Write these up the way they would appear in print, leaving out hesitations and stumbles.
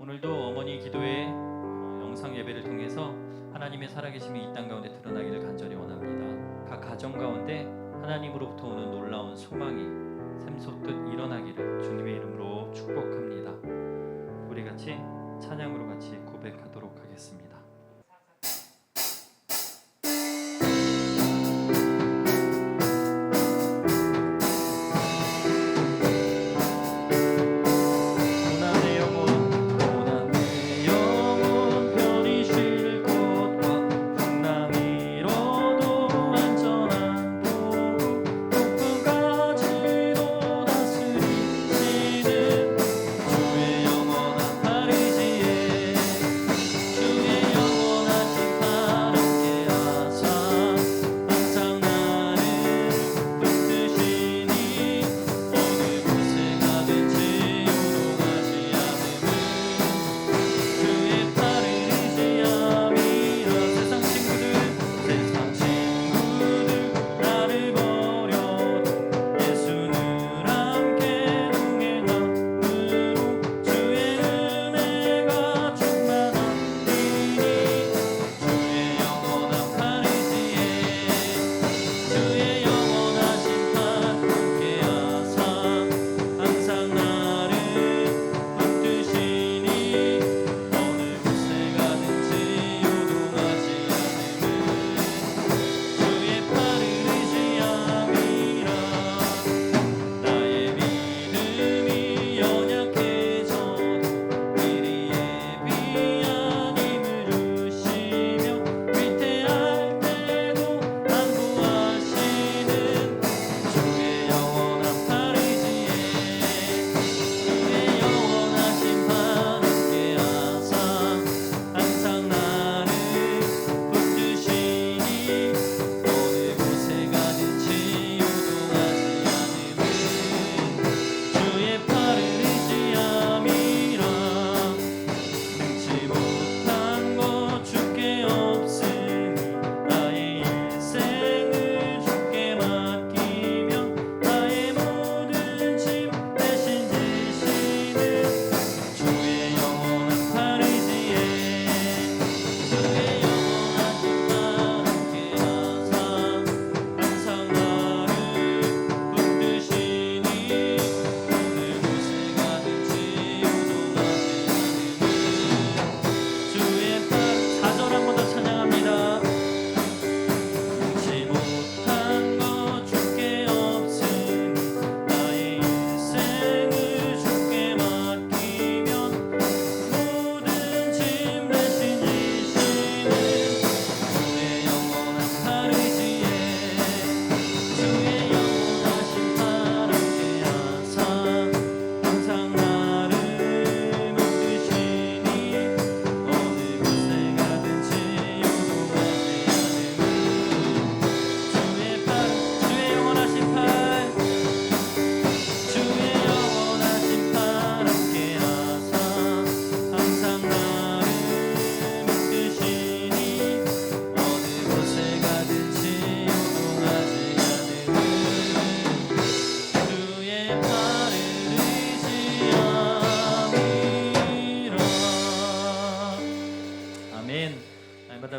오늘도 어머니 기도회 영상 예배를 통해서 하나님의 살아계심이 이 땅 가운데 드러나기를 간절히 원합니다. 각 가정 가운데 하나님으로부터 오는 놀라운 소망이 샘솟듯 일어나기를 주님의 이름으로 축복합니다. 우리 같이 찬양으로 같이 고백하도록 하겠습니다.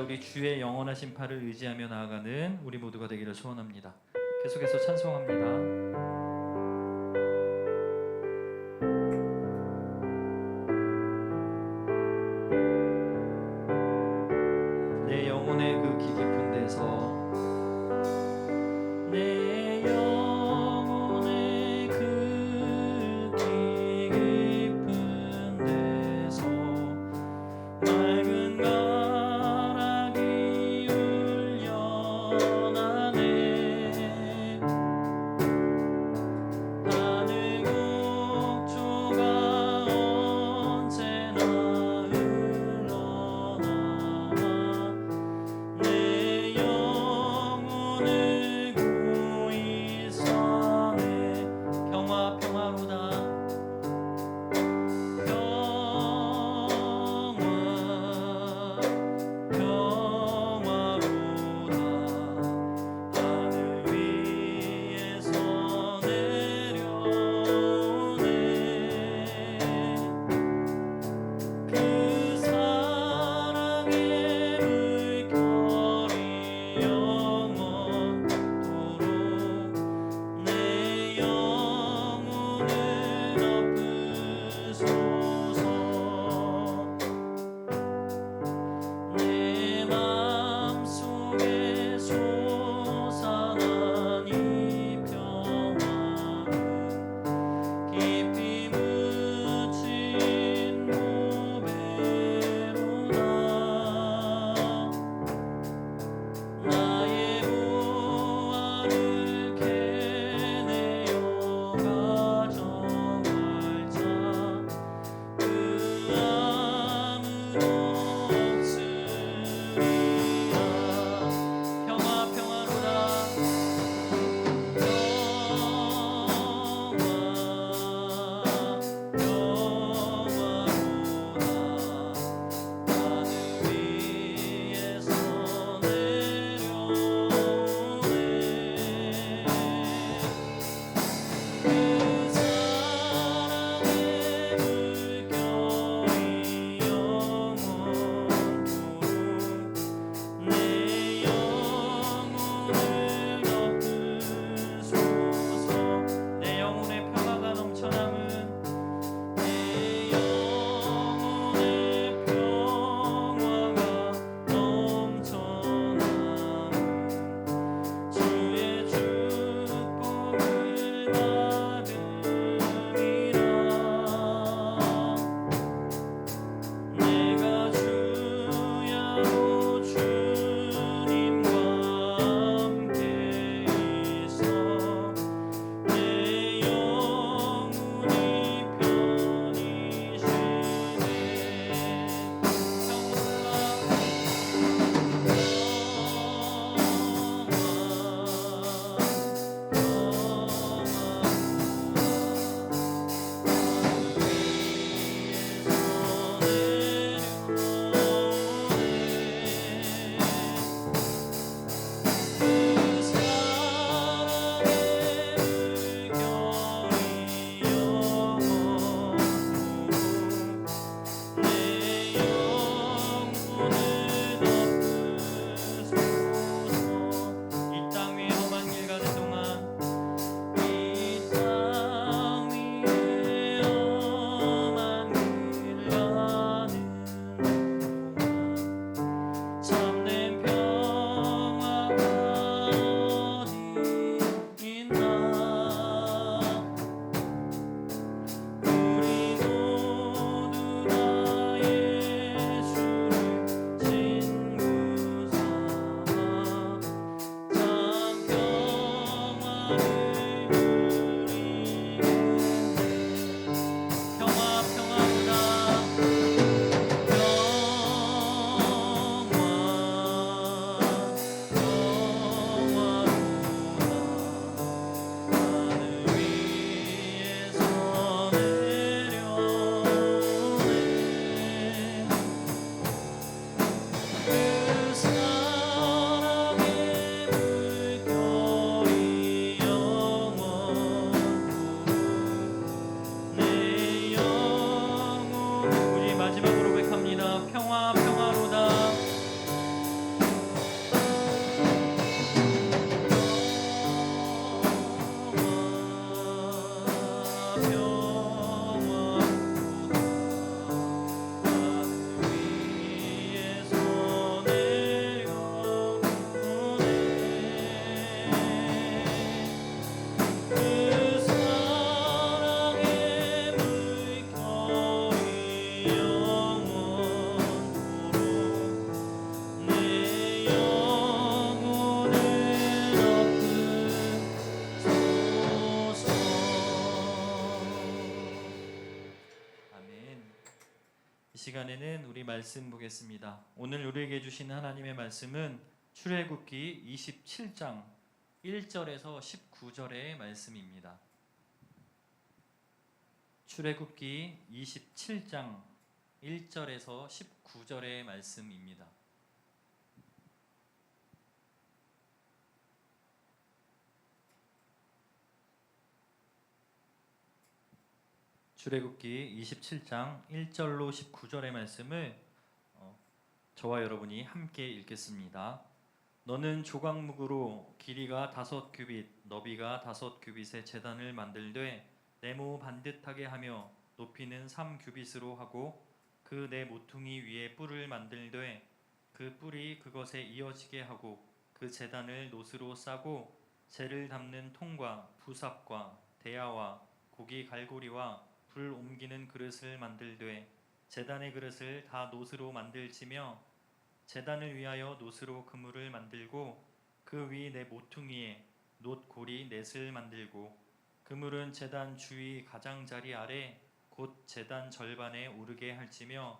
우리 주의 영원하신 팔을 의지하며 나아가는 우리 모두가 되기를 소원합니다. 계속해서 찬송합니다. 내 영혼의 그 깊은 데서 내 영혼의 그 깊은 데서 맑은 가락이 울려나네 이 시간에는 우리 말씀 보겠습니다. 오늘 우리에게 주시는 하나님의 말씀은 출애굽기 27장 1절에서 19절의 말씀입니다. 출애굽기 27장 1절에서 19절의 말씀입니다. 출애굽기 27장 1절로 19절의 말씀을 저와 여러분이 함께 읽겠습니다. 너는 조각목으로 길이가 5규빗, 너비가 5규빗의 제단을 만들되 네모 반듯하게 하며 높이는 3규빗으로 하고 그 네 모퉁이 위에 뿔을 만들되 그 뿔이 그것에 이어지게 하고 그 제단을 노스로 싸고 재를 담는 통과 부삽과 대야와 고기 갈고리와 불 옮기는 그릇을 만들되 제단의 그릇을 다 노스로 만들지며 제단을 위하여 노스로 그물을 만들고 그 위 네 모퉁이에 놋고리 넷을 만들고 그물은 제단 주위 가장자리 아래 곧 제단 절반에 오르게 할지며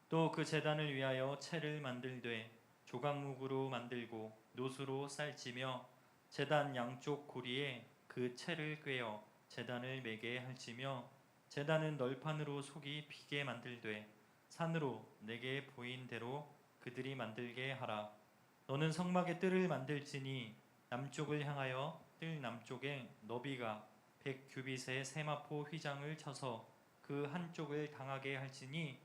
또 그 제단을 위하여 채를 만들되 조각목으로 만들고 놋으로 쌀지며 제단 양쪽 고리에 그 채를 꿰어 제단을 매게 할지며 제단은 널판으로 속이 비게 만들되 산으로 내게 보인 대로 그들이 만들게 하라. 너는 성막의 뜰을 만들지니 남쪽을 향하여 뜰 남쪽에 너비가 100규빗의 세마포 휘장을 쳐서 그 한쪽을 당하게 할지니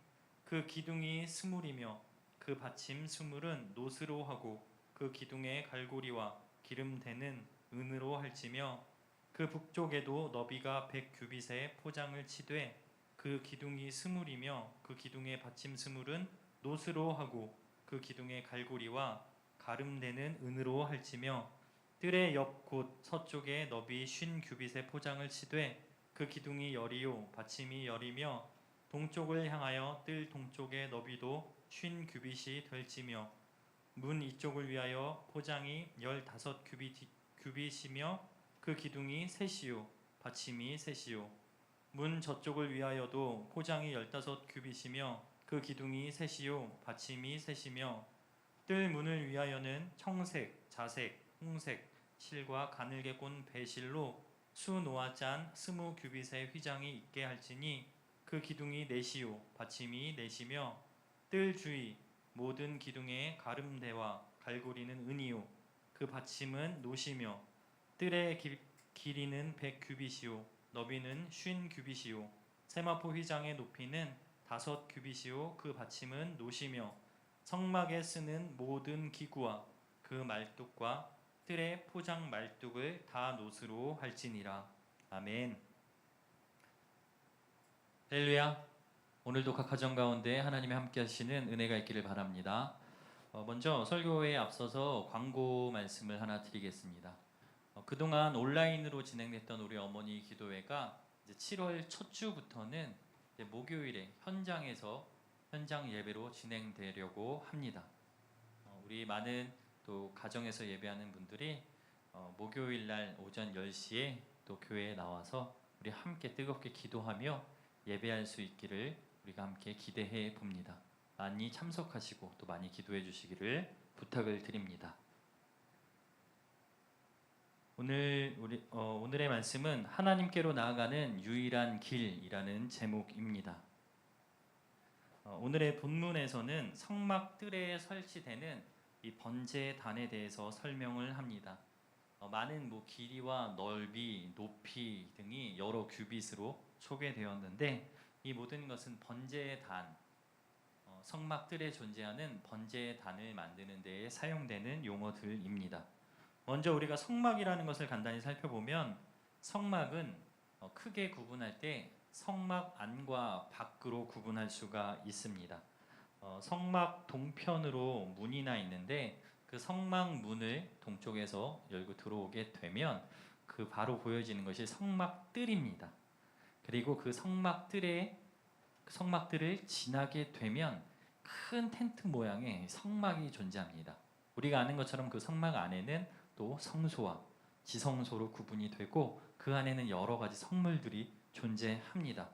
그 기둥이 스물이며 그 받침 스물은 노스로 하고 그 기둥의 갈고리와 기름대는 은으로 할지며 그 북쪽에도 너비가 100규빗의 포장을 치되 그 기둥이 스물이며 그 기둥의 받침 스물은 노스로 하고 그 기둥의 갈고리와 가름대는 은으로 할지며 뜰의 옆 곧 서쪽에 너비 50규빗의 포장을 치되 그 기둥이 열이요 받침이 열이며 동쪽을 향하여 뜰 동쪽의 너비도 50규빗이 될지며 문 이쪽을 위하여 포장이 15규빗이며 그 기둥이 셋이요 받침이 셋이요 문 저쪽을 위하여도 포장이 15규빗이며 그 기둥이 셋이요 받침이 셋이며 뜰 문을 위하여는 청색, 자색, 홍색 실과 가늘게 꼰 배실로 수놓아 짠 20규빗의 휘장이 있게 할지니 그 기둥이 넷이요 받침이 넷이며 뜰 주위 모든 기둥의 가름대와 갈고리는 은이요 그 받침은 노시며 뜰의 길이는 100규빗이요 너비는 50규빗이요 세마포 휘장의 높이는 5규빗이요 그 받침은 노시며 성막에 쓰는 모든 기구와 그 말뚝과 뜰의 포장 말뚝을 다 노스로 할지니라. 아멘. 할렐루야. 오늘도 각 가정 가운데 하나님이 함께 하시는 은혜가 있기를 바랍니다. 먼저 설교에 앞서서 광고 말씀을 하나 드리겠습니다. 그동안 온라인으로 진행됐던 우리 어머니 기도회가 이제 7월 첫 주부터는 이제 목요일에 현장 예배로 진행되려고 합니다. 우리 많은 또 가정에서 예배하는 분들이 목요일 날 오전 10시에 또 교회에 나와서 우리 함께 뜨겁게 기도하며 예배할 수 있기를 우리가 함께 기대해 봅니다. 많이 참석하시고 또 많이 기도해 주시기를 부탁을 드립니다. 오늘의 말씀은 하나님께로 나아가는 유일한 길이라는 제목입니다. 오늘의 본문에서는 성막 뜰에 설치되는 이 번제단에 대해서 설명을 합니다. 많은 길이와 넓이, 높이 등이 여러 규빗으로 소개되었는데 이 모든 것은 번제단, 성막 뜰에 존재하는 번제단을 만드는 데에 사용되는 용어들입니다. 먼저 우리가 성막이라는 것을 간단히 살펴보면 성막은 크게 구분할 때 성막 안과 밖으로 구분할 수가 있습니다. 성막 동편으로 문이 나 있는데 그 성막 문을 동쪽에서 열고 들어오게 되면 그 바로 보여지는 것이 성막 뜰입니다. 그리고 그 성막 뜰을 지나게 되면 큰 텐트 모양의 성막이 존재합니다. 우리가 아는 것처럼 그 성막 안에는 또 성소와 지성소로 구분이 되고 그 안에는 여러 가지 성물들이 존재합니다.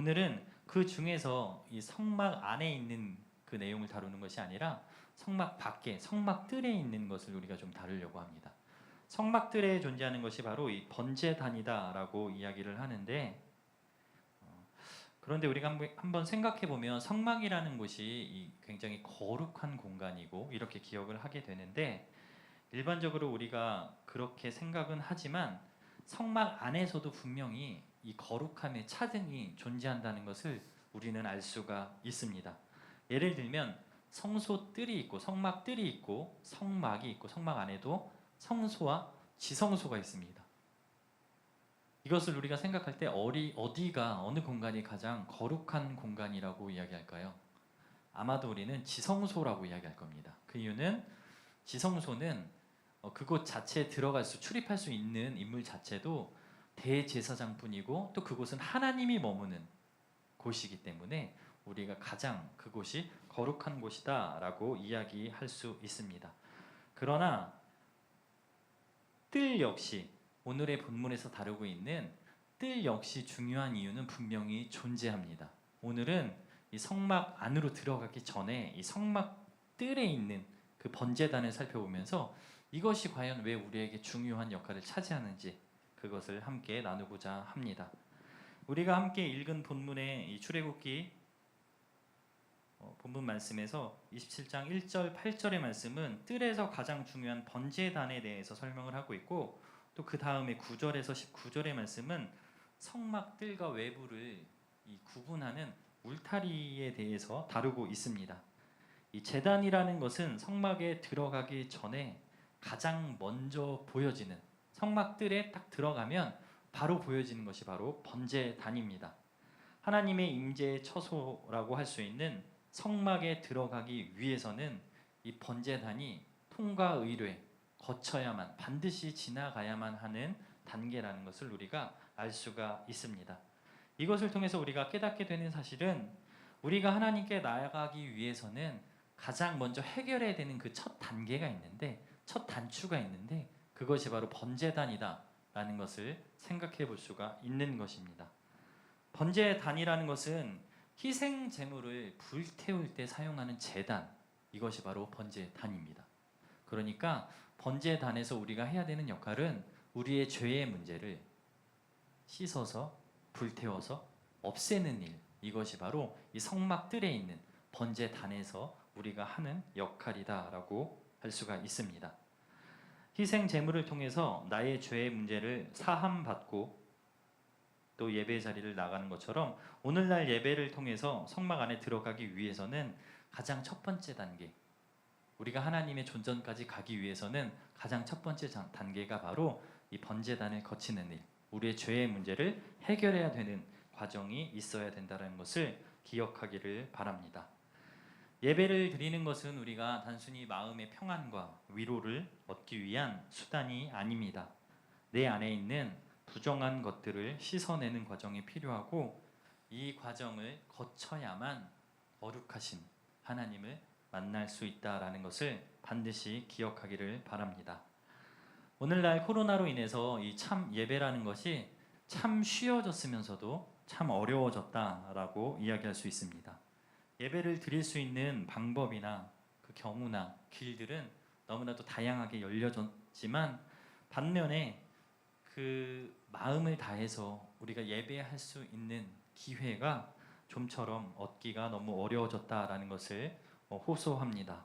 오늘은 그 중에서 이 성막 안에 있는 그 내용을 다루는 것이 아니라 성막 밖에, 성막 뜰에 있는 것을 우리가 좀 다루려고 합니다. 성막 뜰에 존재하는 것이 바로 이 번제단이다라고 이야기를 하는데, 그런데 우리가 한번 생각해 보면 성막이라는 곳이 굉장히 거룩한 공간이고 이렇게 기억을 하게 되는데, 일반적으로 우리가 그렇게 생각은 하지만 성막 안에서도 분명히 이 거룩함의 차등이 존재한다는 것을 우리는 알 수가 있습니다. 예를 들면 성소 뜰이 있고 성막 뜰이 있고 성막이 있고 성막 안에도 성소와 지성소가 있습니다. 이것을 우리가 생각할 때 어디가 어느 공간이 가장 거룩한 공간이라고 이야기할까요? 아마도 우리는 지성소라고 이야기할 겁니다. 그 이유는 지성소는 그곳 자체에 출입할 수 있는 인물 자체도 대제사장뿐이고 또 그곳은 하나님이 머무는 곳이기 때문에 우리가 가장 그곳이 거룩한 곳이다라고 이야기할 수 있습니다. 그러나 뜰 역시 오늘의 본문에서 다루고 있는 뜰 역시 중요한 이유는 분명히 존재합니다. 오늘은 이 성막 안으로 들어가기 전에 이 성막 뜰에 있는 그 번제단을 살펴보면서 이것이 과연 왜 우리에게 중요한 역할을 차지하는지 그것을 함께 나누고자 합니다. 우리가 함께 읽은 본문의 이 출애굽기 본문 말씀에서 27장 1절 8절의 말씀은 뜰에서 가장 중요한 번제단에 대해서 설명을 하고 있고, 또 그 다음에 9절에서 19절의 말씀은 성막 뜰과 외부를 구분하는 울타리에 대해서 다루고 있습니다. 이 제단이라는 것은 성막에 들어가기 전에 가장 먼저 보여지는, 성막 뜰에 딱 들어가면 바로 보여지는 것이 바로 번제단입니다. 하나님의 임재의 처소라고 할 수 있는 성막에 들어가기 위해서는 이 번제단이 통과 의뢰 거쳐야만, 반드시 지나가야만 하는 단계라는 것을 우리가 알 수가 있습니다. 이것을 통해서 우리가 깨닫게 되는 사실은 우리가 하나님께 나아가기 위해서는 가장 먼저 해결해야 되는 그 첫 단계가 있는데, 첫 단추가 있는데 그것이 바로 번제단이다라는 것을 생각해 볼 수가 있는 것입니다. 번제단이라는 것은 희생 제물을 불태울 때 사용하는 제단, 이것이 바로 번제단입니다. 그러니까 번제단에서 우리가 해야 되는 역할은 우리의 죄의 문제를 씻어서 불태워서 없애는 일, 이것이 바로 이 성막 뜰에 있는 번제단에서 우리가 하는 역할이다라고 할 수가 있습니다. 희생 제물을 통해서 나의 죄의 문제를 사함받고 또 예배 자리를 나가는 것처럼 오늘날 예배를 통해서 성막 안에 들어가기 위해서는 가장 첫 번째 단계, 우리가 하나님의 존전까지 가기 위해서는 가장 첫 번째 단계가 바로 이 번제단을 거치는 일, 우리의 죄의 문제를 해결해야 되는 과정이 있어야 된다는 것을 기억하기를 바랍니다. 예배를 드리는 것은 우리가 단순히 마음의 평안과 위로를 얻기 위한 수단이 아닙니다. 내 안에 있는 부정한 것들을 씻어내는 과정이 필요하고, 이 과정을 거쳐야만 거룩하신 하나님을 만날 수 있다라는 것을 반드시 기억하기를 바랍니다. 오늘날 코로나로 인해서 이 참 예배라는 것이 참 쉬워졌으면서도 참 어려워졌다라고 이야기할 수 있습니다. 예배를 드릴 수 있는 방법이나 그 경우나 길들은 너무나도 다양하게 열려졌지만, 반면에 그 마음을 다해서 우리가 예배할 수 있는 기회가 좀처럼 얻기가 너무 어려워졌다라는 것을 호소합니다.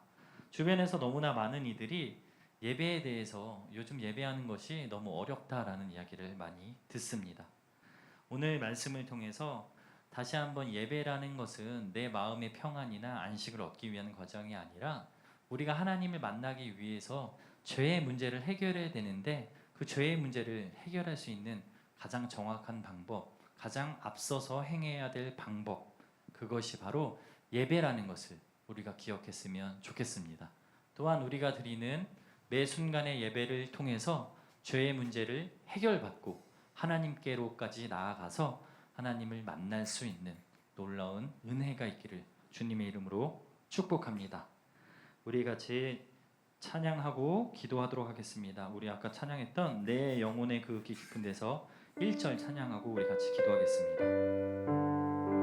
주변에서 너무나 많은 이들이 예배에 대해서 요즘 예배하는 것이 너무 어렵다라는 이야기를 많이 듣습니다. 오늘 말씀을 통해서 다시 한번 예배라는 것은 내 마음의 평안이나 안식을 얻기 위한 과정이 아니라 우리가 하나님을 만나기 위해서 죄의 문제를 해결해야 되는데, 그 죄의 문제를 해결할 수 있는 가장 정확한 방법, 가장 앞서서 행해야 될 방법, 그것이 바로 예배라는 것을 우리가 기억했으면 좋겠습니다. 또한 우리가 드리는 매 순간의 예배를 통해서 죄의 문제를 해결받고 하나님께로까지 나아가서 하나님을 만날 수 있는 놀라운 은혜가 있기를 주님의 이름으로 축복합니다. 우리 같이 찬양하고 기도하도록 하겠습니다. 우리 아까 찬양했던 내 영혼의 그 깊은 데서 1절 찬양하고 우리 같이 기도하겠습니다.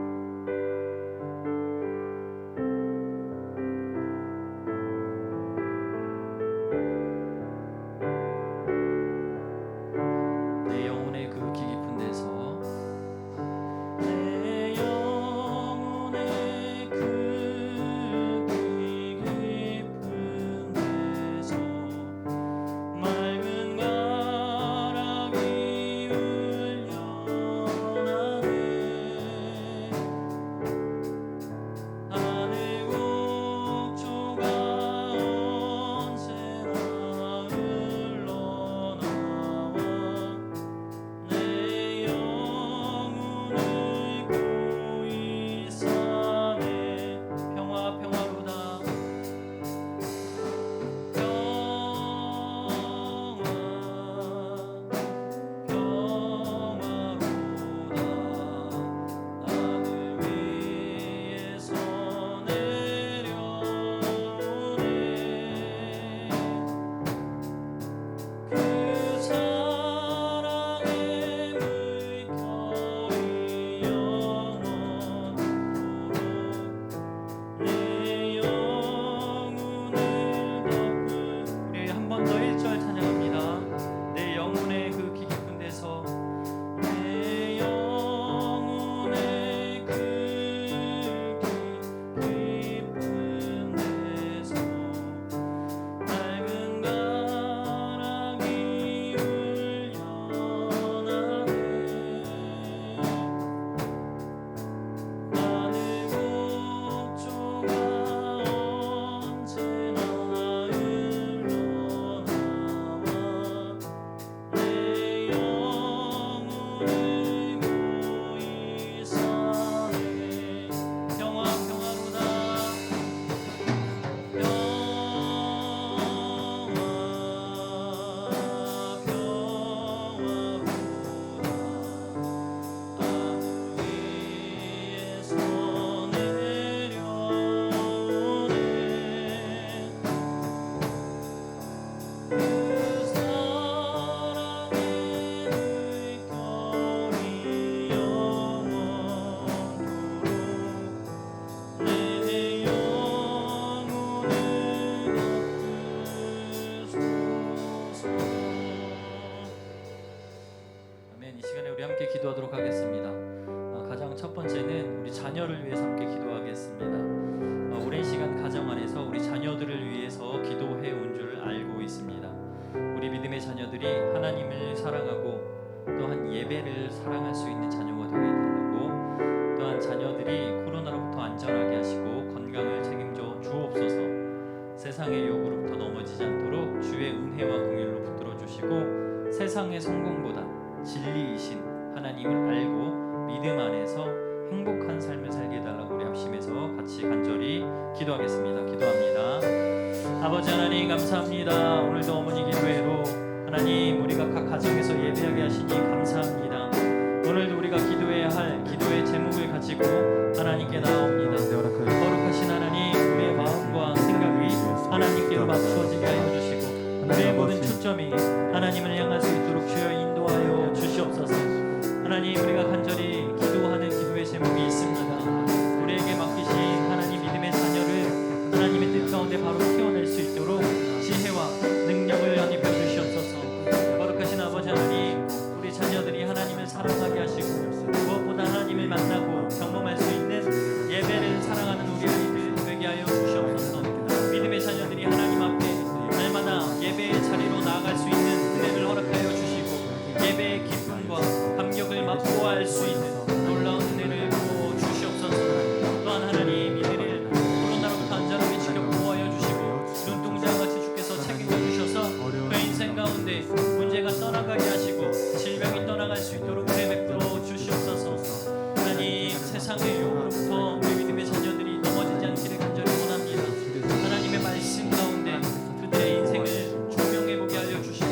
기도하도록 하겠습니다. 가장 첫 번째는 우리 자녀를 위해서 함께 기도하겠습니다. 오랜 시간 가정 안에서 우리 자녀들을 위해서 기도해 온 줄 알고 있습니다. 우리 믿음의 자녀들이 하나님을 사랑하고 또한 예배를 사랑할 수 있는 자녀가 되게 해달라고, 또한 자녀들이 코로나로부터 안전하게 하시고 건강을 책임져 주옵소서. 세상의 유혹으로부터 넘어지지 않도록 주의 은혜와 긍휼로 붙들어 주시고, 세상의 성공보다 진리이신 하나님을 알고 믿음 안에서 행복한 삶을 살게 해달라고 우리 합심해서 같이 간절히 기도하겠습니다. 기도합니다. 아버지 하나님 감사합니다. 오늘도 어머니 기도회로 하나님 우리가 각 가정에서 예배하게 하시니 감사합니다. 오늘도 우리가 기도해야 할 기도의 제목을 가지고 하나님께 나옵니다. 거룩하신 하나님, 우리의 마음과 생각이 하나님께로 맞추어지게 하여 주시고, 우리의 모든 초점이 하나님을 향할 수 있도록 주여 인도하여 주시옵소서. 하나님, 우리가 간절히 기도하는 기도의 제목이 있습니다. 우리에게 맡기신 하나님 믿음의 자녀를 하나님의 뜻 가운데 바로 키워낼 수 있도록 지혜와 능력을 연입해 주시옵소서. 거룩하신 아버지 하나님, 우리 자녀들이 하나님을 사랑하게 하시고 무엇보다 하나님을 만나고 경험할 수 있는 예배를 사랑하는 우리 아이들 되게 하여 주시옵소서. 믿음의 자녀들이 하나님 앞에 날마다 예배의 자리로 나아갈 수 있는 은혜를 허락하여 주시고, 예배의 기쁨과 감격을 맛보아할 수 있는 놀라운 은혜를 부어 주시옵소서. 또한 하나님, 이들을 코로나로부터 안전하게 지켜 보호하여 주시고, 눈동자같이 주께서 책임져 주셔서 그 인생 가운데 문제가 떠나가게 하시고 질병이 떠나갈 수 있도록 은혜 베풀어 주시옵소서. 하나님, 세상의 유혹으로부터 우리 믿음의 자녀들이 넘어지지 않기를 간절히 원합니다. 하나님의 말씀 가운데 그들의 인생을 조명해보게 알려 주시고,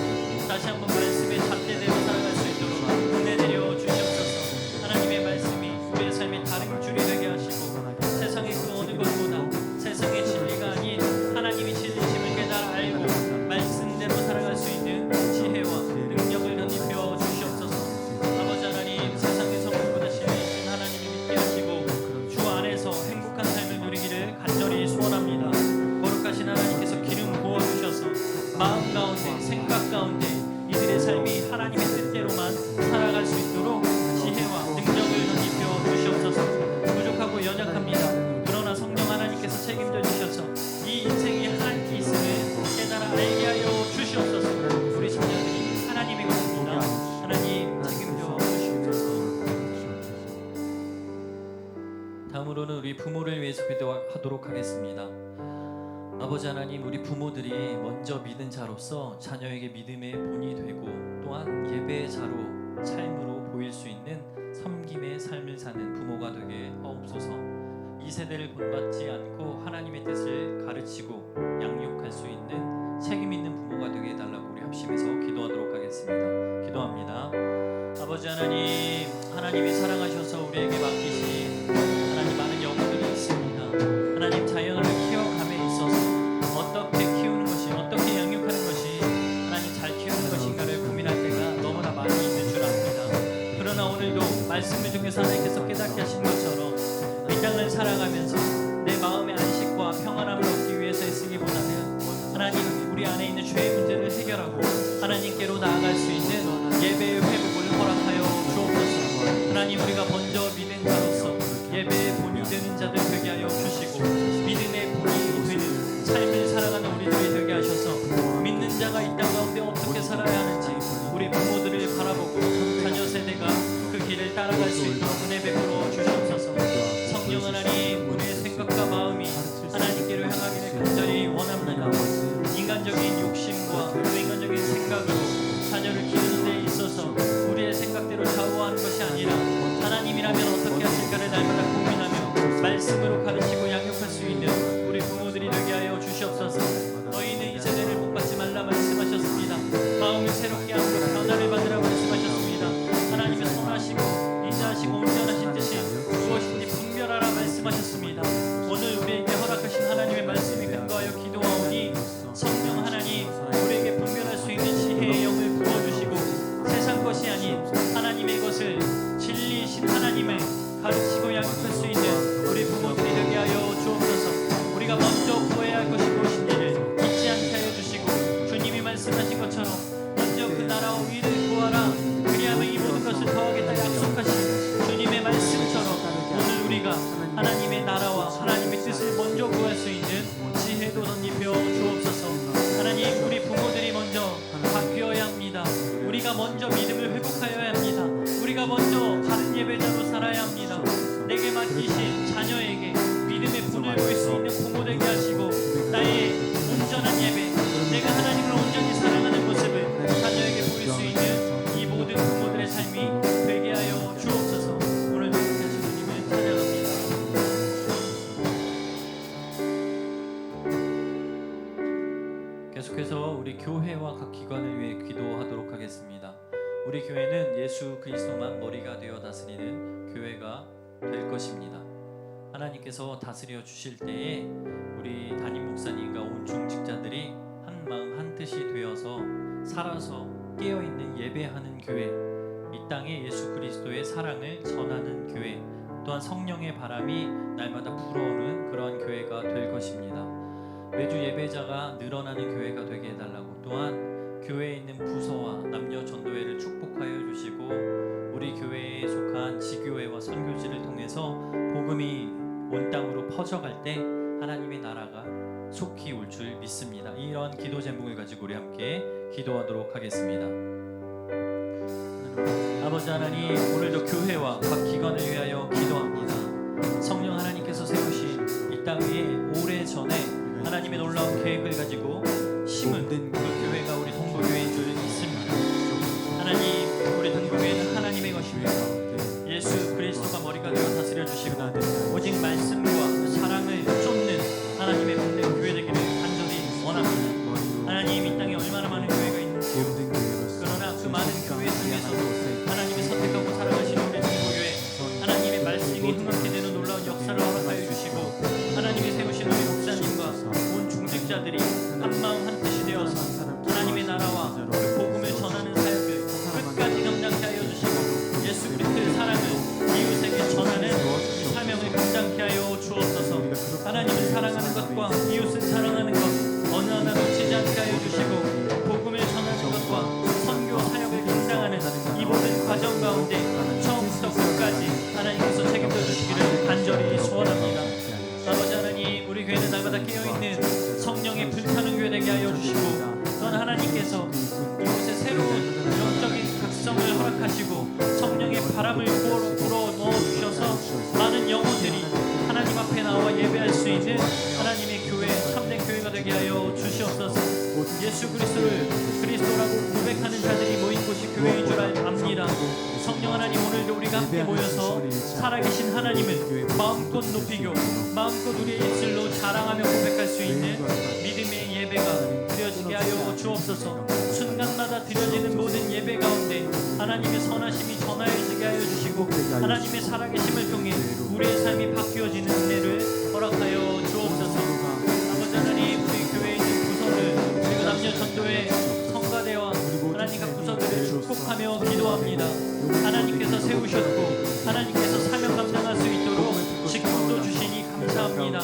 다시 한번 말씀의 잣대대로 살아갈 수 있도록 은혜 내려 주시옵소서. 하나님의 말씀이 우리의 삶의 다름줄이 되게 하시고, 세상의 그 어느 것보다 세상의 진리가 아닌 하나님이 진리심을 깨달아 알고 말씀대로 살아갈 수 있는 지혜와 능력을 연입해 주시옵소서. 아버지 하나님, 세상의 성공보다 진리이신 하나님을 믿게 하시고 주 안에서 행복한 삶을 누리기를 간절히 소원합니다. 거룩하신 하나님께서 기름 부어주셔서 마음 가운데 생각 가운데 이들의 삶이 하나님의 뜻대로만 살아갈 수 있도록 지혜와 능력을 연입해 주시옵소서. 부족하고 연약합니다. 그러나 성령 하나님께서 책임져 주셔서 이 인생이 하나님께 있음을 깨달아 알게 하여 주시옵소서. 우리 자녀들이 하나님의 것입니다. 하나님 책임져 주시옵소서. 다음으로는 우리 부모를 위해서 기도하도록 하겠습니다. 아버지 하나님, 우리 부모들이 먼저 믿은 자로서 자녀에게 믿음의 본이 되고, 또한 예배의 자로 삶으로 보일 수 있는 섬김의 삶을 사는 부모가 되게 하옵소서. 이 세대를 본받지 않고 하나님의 뜻을 가르치고 양육할 수 있는 책임 있는 부모가 되게 해달라고 우리 합심해서 기도하도록 하겠습니다. 기도합니다. 아버지 하나님, 하나님이 사랑하셔서 우리에게 맡기신 하나님 많은 영혼들이 있습니다. 하나님, 자녀를 키워감에 있어서 어떻게 키우는 것이, 어떻게 양육하는 것이 하나님 잘 키우는 것인가를 고민할 때가 너무나 많이 있는 줄 압니다. 그러나 오늘도 말씀을 통해서 하나님께서 깨닫게 하신 것처럼 이 땅을 살아가면서 내 마음의 안식과 평안함을 얻기 위해서 애쓰기보다는 하나님, 우리 안에 있는 죄의 문제를 해결하고 하나님께로 나아갈 수 있는 예배의 회복을 허락하여 주옵소서. 하나님, 우리가 먼저 믿은 자로서 예배의 본이 되는 자들 되게 하여 주시고, 믿음의 본이 되는 삶을 살아가는 우리들이 되게 하셔서 믿는 자가 이 땅 가운데 어떻게 살아야 하는지 우리 부모들을 바라보고 자녀 세대가 그 길을 따라갈 수 있도록 은혜 베풀어 주시옵소서. 성령 하나님, 우리의 생각과 마음이 하나님께로 향하기를 간절히 원합니다. 인간적인 욕심과 그 인간적인 생각으로 자녀를 기르는 데 있어서 우리의 생각대로 좌우하는 것이 아니라 하나님이라면 어떻게 하실까를 날마다 고민하며 말씀으로 가르치고 양육할 수 있는 우리 부모들이 되게 하여 주시옵소서. 너희는 이 세대를 복받지 말라 말씀하셨습니다. 마음을 새롭게 함으로 변화를 받으라 말씀하셨습니다. 하나님의 선하시고 인자하시고 온전하신 뜻이 무엇인지 분별하라 말씀하셨습니다. 오늘 우리에게 허락하신 하나님의 말씀에 근거하여 기도하오니 성령 하나님, 우리에게 분별할 수 있는 지혜의 영을 부어주시고 세상 것이 아닌 하나님의 것을 진리이신 하나님을 가르치고 양육할 수 있는 우리 부모들이 되게 하여 주옵소서. 우리가 먼저 구해야 할 것이 무엇인지를 잊지 않게 하여 주시고, 주님이 말씀하신 것처럼 먼저 그 나라와 의를 구하라, 그리하면 이 모든 것을 더하겠다 약속하셨습니다. 하나님의 나라와 하나님의 뜻을 먼저 구할 수 있는 지혜도 덧입혀 주옵소서. 하나님, 우리 부모들이 먼저 바뀌어야 합니다. 우리가 먼저 믿음을 회복하여야 합니다. 우리가 먼저 바른 예배자로 살아야 합니다. 내게 맡기신 자녀에게 믿음의 분을 보일 수 있는 부모 되게 하시고, 나의 온전한 예배, 내가 하나님을 온전히 사랑하는 모습을 자녀에게 보일 수 있는 이 모든 부모들의 삶이 되게 하여 주옵소서. 오늘도 다시 주님을 찬양합니다. 계속해서 우리 교회와 각 기관을 위해 기도하도록 하겠습니다. 우리 교회는 예수 그리스도만 머리가 되어 다스리는 교회가 될 것입니다. 하나님께서 다스려 주실 때에 우리 담임 목사님과 온 중직자들이 한 마음 한 뜻이 되어서 살아서 깨어있는 예배하는 교회, 이 땅에 예수 그리스도의 사랑을 전하는 교회, 또한 성령의 바람이 날마다 불어오는 그러한 교회가 될 것입니다. 매주 예배자가 늘어나는 교회가 되게 해달라고, 또한 교회에 있는 부서와 남녀 전도회를 축복하여 주시고, 우리 교회에 속한 지교회와 선교지를 통해서 복음이 온 땅으로 퍼져갈 때 하나님의 나라가 속히 올 줄 믿습니다. 이러한 기도 제목을 가지고 우리 함께 기도하도록 하겠습니다. 아버지 하나님, 오늘도 교회와 각 기관을 위하여 기도합니다. 성령 하나님께서 세우신 이 땅 위에 오래전에 하나님의 놀라운 계획을 가지고 심은 그 교회가 우리 동부교회인 줄 믿습니다. 하나님, 우리 동부교회는 하나님의 것입니다. 예수 그리스도가 머리가 되어 다스려 주시고, 오직 말씀과 사랑을 쫓는 하나님의 본된 교회 되기를 간절히 원합니다. 하나님, 이 땅에 얼마나 많은 교회가 있는지요. 그러나 그 많은 교회 중에서도 하나님이 선택하고 사랑하시는 우리 동부교회, 하나님의 말씀이 흥하게 되는 놀라운 역사를 허락하여 주시고, 하나님이 세우신 우리 목사님과 온 중직자들이 한 마음 한 뜻이 되어서 하나님의 나라와 그 복음을 전하는 사역을 끝까지 감당케 하여 주시고, 예수 그리스도의 사랑을 이웃에게 전하는 사명을 감당케 하여 주옵소서. 하나님을 사랑하는 것과 이웃을 사랑하는 것 어느 하나 놓치지 않게 하여 주시고, 복음을 전하는 것과 선교 사역을 감당하는 이 모든 과정 가운데 처음부터 끝까지 하나님께서 책임져 주시기를 간절히 소원합니다. 아버지 하나님, 우리 교회는 날마다 깨어있는 성령의 불타는 교회 되게 하여 주시고, 또한 하나님께서 이곳에 새로운 영적인 각성을 허락하시고 성령의 바람을 불어 넣어주셔서 많은 영혼들이 하나님 앞에 나와 예배할 수 있는 하나님의 교회, 참된 교회가 되게 하여 주시옵소서. 예수 그리스도를 그리스도라고 고백하는 자들이 모인 곳이 교회인 줄 압니다. 성령 하나님, 오늘도 우리가 함께 모여서 살아계신 하나님을 마음껏 높이고 마음껏 우리의 입술로 자랑하며 고백할 수 있는 믿음의 예배가 드려지게 하여 주옵소서. 순간마다 드려지는 모든 예배 가운데 하나님의 선하심이 전하여지게 하여 주시고, 하나님의 살아계심을 통해 우리의 삶이 바뀌어지는 은혜를 허락하여 주옵소서. 아버지 하나님, 우리 교회에 있는 구성을, 그리고 남녀 전도회, 성가대와 하나님 각 구성들을 축복하며 기도합니다. 하나님께서 세우셨고 하나님께서 사명 감당할 수 있도록 직분도 주시니 감사합니다.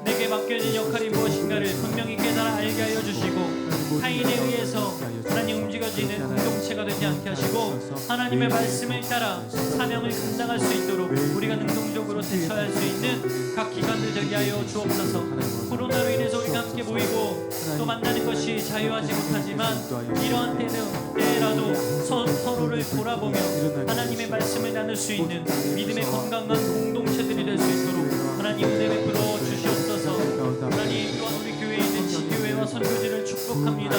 내게 맡겨진 역할이 무엇인가를 분명히 깨달아 알게 하여 주시고, 타인에 의해서 하나님 움직여지는 공동체가 되지 않게 하시고, 하나님의 말씀을 따라 사명을 감당할 수 있도록 우리가 능동적으로 대처할 수 있는 각 기관들 되게 하여 주옵소서. 코로나로 인해서 우리가 함께 모이고 또 만나는 것이 자유하지 못하지만, 이러한 때라도 서로를 돌아보며 하나님의 말씀을 나눌 수 있는 믿음의 건강한 공동체들이 될 수 있도록 하나님 은혜 베풀어 주시옵소서. 하나님, 또한 우리 교회에 있는 지교회와 선교지를 축복합니다.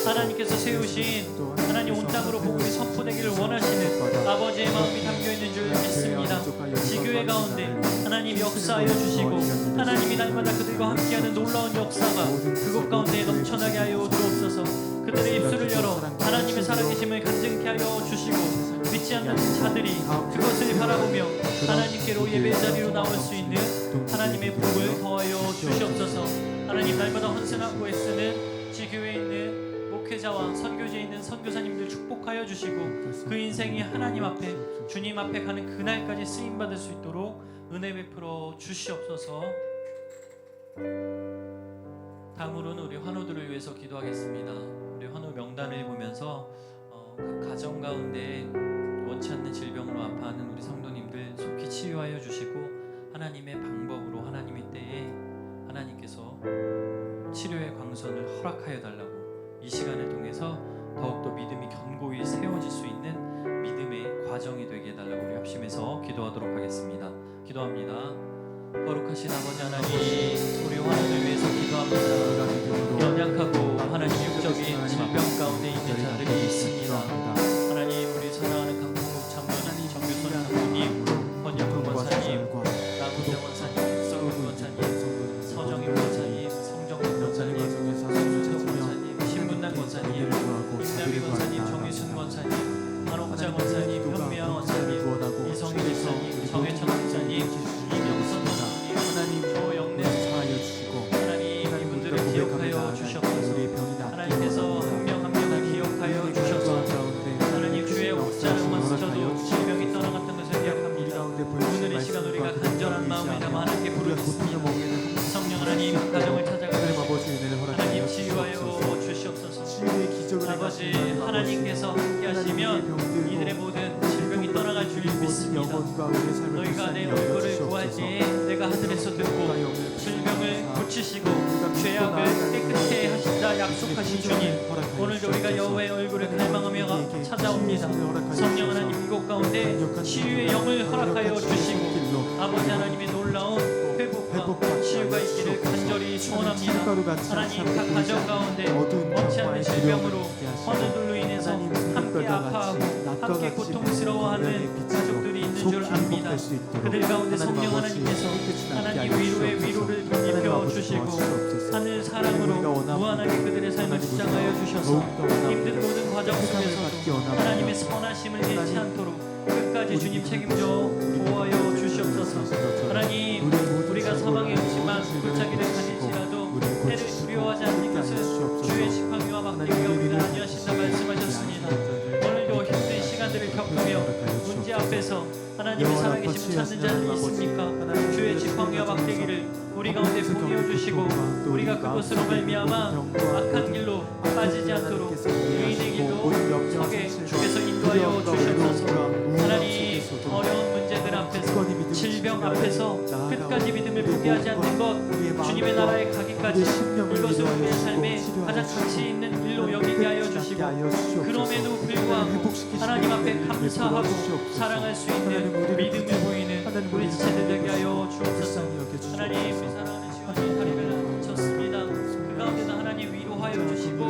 하나님께서 세우신 하나님 온 땅으로 복음이 선포되기를 원하시는 아버지의 마음이 담겨있는 줄 믿습니다. 지교회 가운데 하나님 역사하여 주시고, 하나님이 날마다 그들과 함께하는 놀라운 역사가 그곳 가운데 넘쳐나게 하여 주옵소서. 그들의 입술을 열어 하나님의 살아계심을 간증케 하여 주시고, 믿지 않는 자들이 그것을 바라보며 하나님께로 예배 자리로 나올 수 있는 하나님의 복을 더하여 주시옵소서. 하나님, 날마다 헌신하고 애쓰는 지교회에 있는 목회자와 선교지에 있는 선교사님들 축복하여 주시고, 그 인생이 하나님 앞에, 주님 앞에 가는 그날까지 쓰임받을 수 있도록 은혜 베풀어 주시옵소서. 다음으로는 우리 환우들을 위해서 기도하겠습니다. 우리 환우 명단을 보면서 각 가정 가운데 원치 않는 질병으로 아파하는 우리 성도님들 속히 치유하여 주시고, 하나님의 방법으로 하나님의 때에 하나님께서 치료의 광선을 허락하여 달라고 이 시간을 통해서 더욱더 믿음이 견고히 세워질 수 있는 믿음의 과정이 되게 해달라고 우리 합심해서 기도하도록 하겠습니다. 기도합니다. 거룩하신 아버지 하나님, 우리 환우를 위해서 기도합니다. 연약하고 하나님 육적인 질병 가운데 있는 자들이 있습니다. 하나님, 우리 사랑하는 강풍국 참모님, 정규선 장로님, 권영국 원사님, 남구정 원사님, 박성훈 원사님, 서정희 원사님, 성정국 원사님, 송수정 원사님, 신문남 원사님, 임남희 원사님, 정유순 원사님, 한옥장 원사님, 현미아 원사님, 이성희 원사님, 정혜천 원사님, 이명선 원사님, 조영래 원사님, 하나님 이분들을 기억하여 주셨소서. 하나님께서 한 명 한 명을 기억하여 주셔서 하나님 주의 옷자락만 스쳐도 질병이 떠나갔던 것을 기억합니다. 오늘 이 시간 우리가 간절한 마음을 담아 하나님께 부르겠습니다. 성령 하나님 가정을 찾아가 하나님 치유하여 주시옵소서. 아버지 하나님께서 함께 하시면 이들의 모든 질병이 떠나갈 줄 믿습니다. 너희가 내 얼굴을 구할 때에 내가 하늘에서 듣고 질병을 고치시고 죄악을 깨끗게 하신다 약속하신 주님, 오늘도 우리가 여호와의 얼굴을 갈망하며 찾아옵니다. 성령 하나님 이곳 가운데 치유의 영을 허락하여 주시고 아버지 하나님의 놀라운 회복과 치유가 있기를 간절히 소원합니다. 하나님 각 가정 가운데 원치 않는 질병으로 어느 들로 인해서 함께 아파하고 함께 고통스러워하는 가족들이 있는 줄 압니다. 그들 가운데 성령 하나님께서 하나님 위로의 위로를 입혀 주시고 하늘 사랑으로 무한하게 그들의 삶을 주장하여 주셔서 힘든 모든 과정 속에서도 하나님의 선하심을 잃지 않도록 끝까지 주님 책임져 보호하여 주시옵소서. 하나님, 우리가 사망에 없지만 골짜기를 가질지라도 해를 두려워하지 않는 것은 주의 지팡이와 막대기가 우리를 안위하신다 말씀하셨습니다. 오늘도 힘든 시간들을 겪으며 문제 앞에서 하나님의 살아계심을 찾는 자들이 있습니까? 주의 지팡이와 막대기를 우리 가운데 보내어 주시고 우리가 그것으로 말미암아 악한 길로 빠지지 않도록 의인의 길로 서게 주께서 인도하여 주시옵소서. 하나님, 어려운 문제들 앞에서 질병 앞에서 끝까지 믿음을 포기하지 않는 것, 주님의 나라에 가기까지 이것을 우리의 삶에 가장 가치 있는 일로 여기게 하여 주시고 그럼에도 불구하고 하나님 앞에 감사하고 사랑할 수 있는 믿음을 보이는 우리 지체들 되게 하여 주옵소서. 하나님, 우리 사랑하는 지원이 다리를 쳤습니다. 그 가운데도 하나님 위로하여 주시고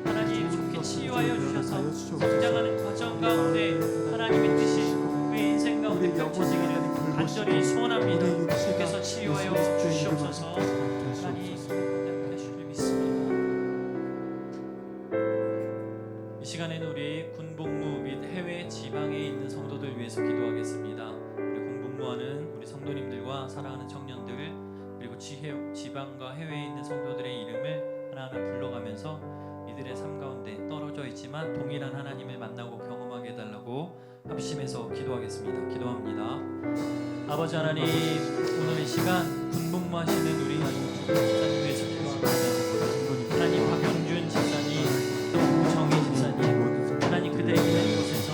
하나님 좋게 치유하여 주셔서 성장하는 과정 가운데 하나님의 뜻이 그의 인생 가운데 펼쳐지기를 간절히 소원합니다. 주께서 치유하여 주시옵소서. 하나님 주를 믿습니다. 이 시간에는 우리 군복무 및 해외 지방에 있는 성도들 위해서 기도하겠습니다. 우리 군복무하는 우리 성도님들과 사랑하는 청년들 그리고 지방과 해외에 있는 성도들의 이름을 하나하나 불러가면서 이들의 삶 가운데 떨어져 있지만 동일한 하나님을 만나고 경험하게 해달라고 합심해서 기도하겠습니다. 기도합니다. 아버지 하나님, 오늘 이 시간 군복무하시는 우리 집사님 위해서 기도합니다. 하나님, 박영준 집사님, 또 우정희 집사님, 하나님 그들의 있는 곳에서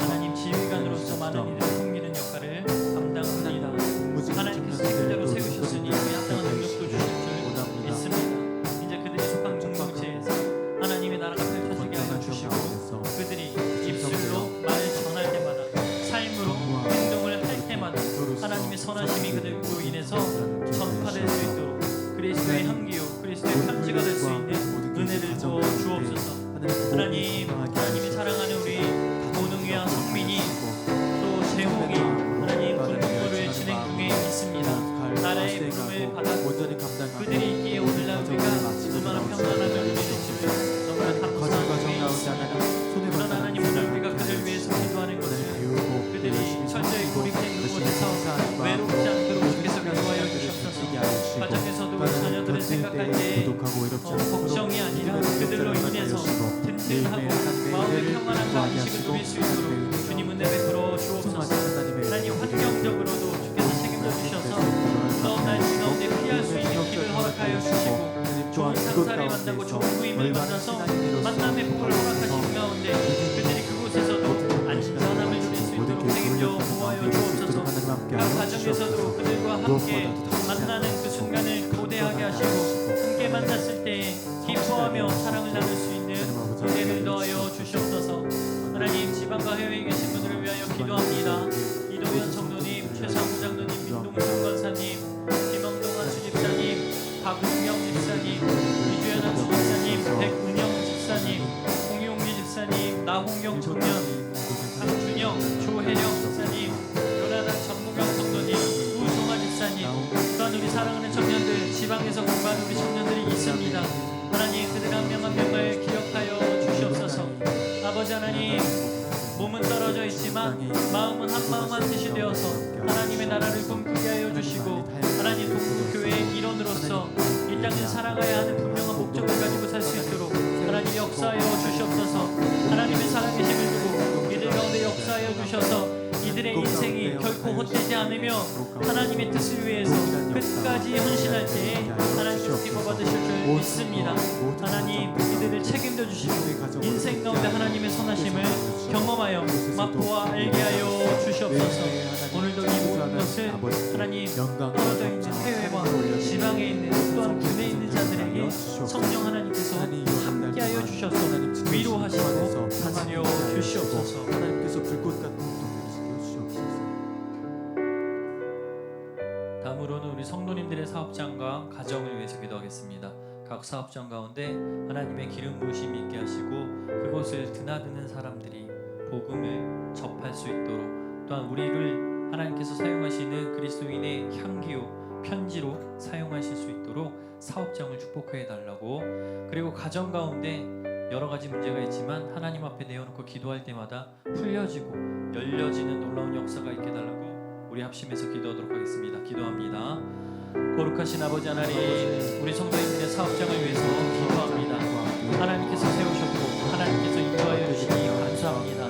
하나님 지휘관으로서 많은 일을 섬기는 역할을 감당합니다. 하나님께서 책임자로 세우셨으니 그 합당한 능력도 주실 줄 믿습니다. 이제 그들이 속한 공동체에서 하나님의 나라가 펼쳐지게 하여 주시고 그들이 입술로 말을 전할 때마다 삶으로 행동을 할 때마다 하나님의 선하심이 그들로 인해서 전파될 수 있도록 그리스도의 향기요 그리스도의 편지가 될 수 있는 은혜를 부어 주옵소서. 하나님, 하나님이 사랑하는 우리 고능이와 성민이 또 제목이 하나님 군복무를 진행 중에 있습니다. 나라의 부름을 받아 그들이 있기에 오늘날 우리가 얼마나 평안하며 누리는지를 너무나 감사하고 있습니다. 그러나 하나님, 오늘 우리가 그들 위해서 기도하는 것은 그들이 철저히 고립된 그곳에서 외롭지 않도록 주께서 위로하여 주셨소서. 가정에서도 자녀들을 생각할 때 걱정이 아니라 그들로 인해서 든든하고 마음의 평안함과 안식을 누릴 수 있도록 주님 은혜 베풀어 주옵소서. 하나님, 환경적으로도 주께서 책임져 주셔서 무더운 날씨 가운데 피할 수 있는 길을 허락하여 주시고 좋은 상사를 만나고 좋은 부임을 만나서 만남의 복을 허락하신 가운데 그들이 그곳에서도 안전함을 누릴 수 있도록 책임져 보호하여 주옵소서. 각 가정에서도 그들과 함께 만나는 그 순간을 고대하게 하시고 함께 만났을 때 기뻐하며 사랑을 나눌 수 있는 은혜를 더하여 주시옵소서. 하나님, 지방과 해외에 계신 분들을 위하여 기도합니다. 이도현 성도님, 최상우 장로님, 민동순 권사님, 김영동 한수 집사님, 박은경 집사님, 이주연 한수 집사님, 백은영 집사님, 홍용미 집사님, 나홍경 청년, 강준영, 조혜령 집사님, 요나단 전무경 성도님, 우송아 집사님, 또한 우리 사랑하는 청년들, 지방에서 공부하는 우리 청년들이 있습니다. 하나님, 그들 한 명 한 명을 기억하여 주시옵소서. 아버지 하나님, 몸은 떨어져 있지만 마음은 한 마음 한 뜻이 되어서 하나님의 나라를 꿈꾸게 하여 주시고, 하나님 동부교회의 일원으로서 이 땅을 살아가야 하는 분명한 목적을 가지고 살 수 있도록 하나님 역사하여 주시옵소서. 하나님의 살아계심을 두고 이들 가운데 역사하여 주셔서 이들의 인생이 결코 헛되지 않으며 하나님의 뜻을 위해서 끝까지 헌신할 때에 하나님께서 기뻐 받으실 줄 믿습니다. 하나님, 이들을 책임져 주시고 인생 가운데 하나님의 선하심을 경험하여 맛보아 알게 하여 주시옵소서. 오늘도 이 모든 것을 하나님 떨어져 있는 해외와 지방에 있는 또한 군에 있는 자들에게 성령 하나님께서 함께하여 주셔서 위로하시고 감하여 주시옵소서. 하나님께서 불꽃 같은 기도를 주시옵소서. 다음으로는 우리 성도님들의 사업장과 가정을 위해서 기도하겠습니다. 각 사업장 가운데 하나님의 기름 부으심이 있게 하시고 그곳을 드나드는 사람들이 복음을 접할 수 있도록, 또한 우리를 하나님께서 사용하시는 그리스도인의 향기요 편지로 사용하실 수 있도록 사업장을 축복해 달라고, 그리고 가정 가운데 여러 가지 문제가 있지만 하나님 앞에 내어놓고 기도할 때마다 풀려지고 열려지는 놀라운 역사가 있게 달라고 우리 합심해서 기도하도록 하겠습니다. 기도합니다. 거룩하신 아버지 하나님, 우리 성도님들의 사업장을 위해서 기도합니다. 하나님께서 세우셨고 하나님께서 인도하여 주시니 감사합니다.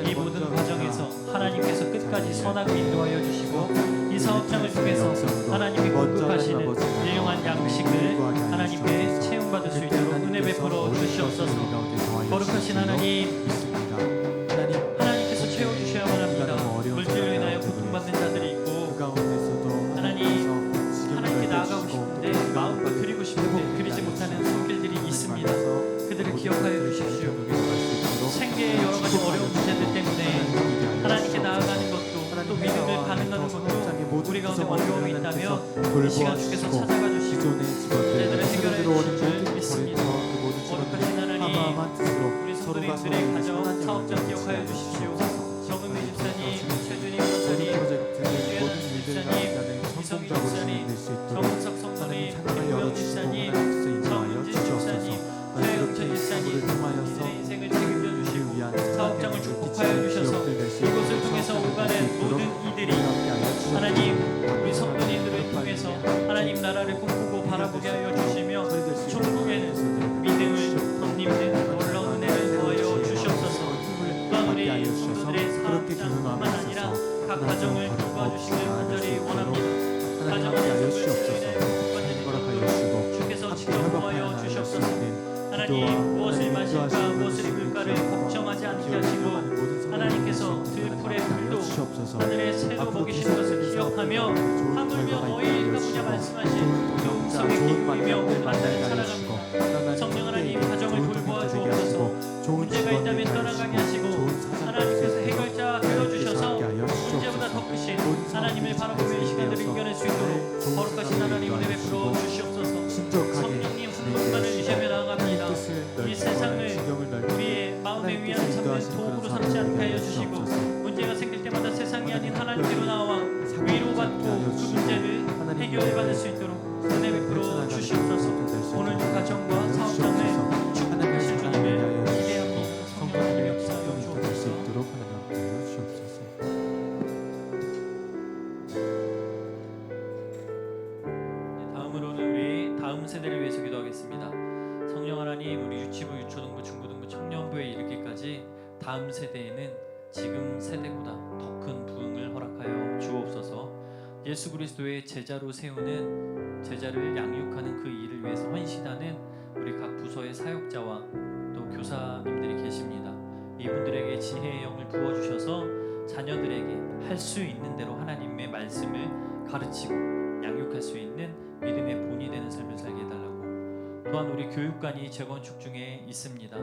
이 모든 과정에서 하나님께서 끝까지 선하게 인도하여 주시고 이 사업장을 통해서 하나님이 공급하시는 일용한 양식을 하나님께 체험받을 수 있도록 은혜 베풀어 주시옵소서. 거룩하신 하나님, 하나님께서 채워주셔야만 합니다. 물질로 인하여 고통받는 자들이 있고 하나님, 하나님께 나아가고 싶은데 마음과 드리고 싶은데 드리지 못하는 손길들이 있습니다. 그들을 기억하여 주십시오. 생계의 여러 가지 어려운 문제들 때문에 하나님께 나아가는 것도 또 믿음을 가능하는 것도 우리 가운데 어려움이 있다면 이 시간 주께서 찾아가 주시고 문제들을 해결해 주실 줄 믿습니다. 거룩하신 하나님, 우리 성도님들의 가정, 사업장 기억하여 주십시오. 정은미 집사님, 최준희 권사님, 이주연 집사님, 이성희 집사님, 정은석 성도님, 김우영 집사님, 정은진 집사님, 최영철 집사님, 이들의 인생을 책임져 주시고 사업장을 축복하여 주셔서 이곳을 통해서 오가는 모든 이들이 하나님, 우리 성도님들을 통해서 하나님 나라를 꿈꾸고 바라보게 하여 주시며 천국에는 믿음을 덧입는 놀라운 은혜를 더하여 주시옵소서. 또한 우리 성도들의 사업장뿐만 아니라 각 가정을 도와주시길 간절히 원합니다. 가정을 주께서 지켜보아여 주시옵소서. 하나님, 무엇을 마실까 무엇을 입을까를 걱정하지 않게 하시고 하나님께서 들풀의 풀도 하늘의 새도 먹이시는 것을 기억하며 하물며 너희가 보냐 말씀하신 그 음성에 기쁘며 만나는 살아갑니다. 성령 하나님, 가정을 돌보아 주옵소서. 문제가 있다면 떠나가게 하시고 하나님께서 해결자 되어주셔서 문제보다 더 크신 하나님을 바라보며 이 시간들을 이겨낼 수 있도록 거룩하신 하나님 은혜 베풀어 주시옵소서. 성령님 한 분만을 의지하며 나아갑니다. 이 세상을 우리의 마음에 위안을 삼는 도구로 삼지 않게 하여 주시고 문제가 생길 때마다 세상이 아닌 하나님께로 나와 위로받고 그 문제를 해결받을 수 있도록 은혜 베풀어 주시옵소서. 오늘 가정과 사업장을 축복하실 주님을 기대합니다. 성령님 역사하여 주옵소서. 다음으로는 우리 다음 세대를 위해서 기도하겠습니다. 성령 하나님, 우리 유치부, 유초등부, 중고등부, 청년부에 이르기까지 다음 세대에는 지금 세대보다 더 큰 부흥을 허락하여 주옵소서. 예수 그리스도의 제자로 세우는, 제자를 양육하는 그 일을 위해서 헌신하는 우리 각 부서의 사역자와 또 교사님들이 계십니다. 이분들에게 지혜의 영을 부어주셔서 자녀들에게 할 수 있는 대로 하나님의 말씀을 가르치고 양육할 수 있는 믿음의 본이 되는 삶을 살게 해달라고. 또한 우리 교육관이 재건축 중에 있습니다.